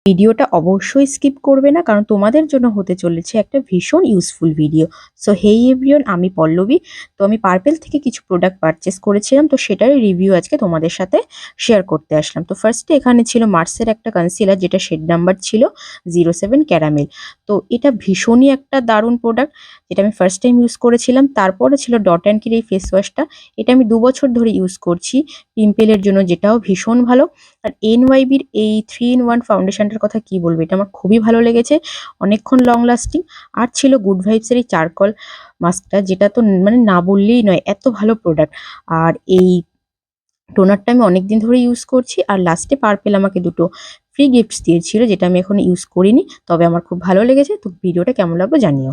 ভিডিওটা অবশ্যই স্কিপ করবে না, কারণ তোমাদের জন্য হতে চলেছে একটা ভীষণ useful video. So hey everyone, আমি পল্লবী। তো আমি পার্পেল থেকে কিছু প্রোডাক্ট পারচেস করেছিলাম, তো সেটার রিভিউ আজকে তোমাদের সাথে শেয়ার করতে আসলাম। তো ফার্স্টে এখানে ছিল মার্সের একটা কনসিলার, যেটা শেড নাম্বার ছিল 07 ক্যারামেল। তো এটা ভীষণই একটা দারুণ প্রোডাক্ট, যেটা আমি ফার্স্ট টাইম ইউজ করেছিলাম। তারপরে ছিল ডট অ্যান্ড কির এই ফেস ওয়াশটা, এটা আমি 2 বছর ধরে ইউজ করছি পিম্পলের জন্য, যেটাও ভীষণ ভালো। আর এনওয়াইবির এই 3 in 1 ফাউন্ডেশনটার কথা কি বলবো, এটা আমার খুবই ভালো লেগেছে, অনেকক্ষণ লং লাস্টিং। আর ছিল গুড ভাইবসের এই চারকোল মাস্কটা, যেটা তো মানে না বললেই নয়, এত ভালো প্রোডাক্ট। আর এই টোনারটা আমি অনেকদিন ধরে ইউজ করছি। আর লাস্টে পার্পেল আমাকে দুটো ফ্রি গিফটস দিয়েছিল, যেটা আমি এখন ইউজ করিনি, তবে আমার খুব ভালো লেগেছে। তো ভিডিওটা কেমন লাগলো জানিও।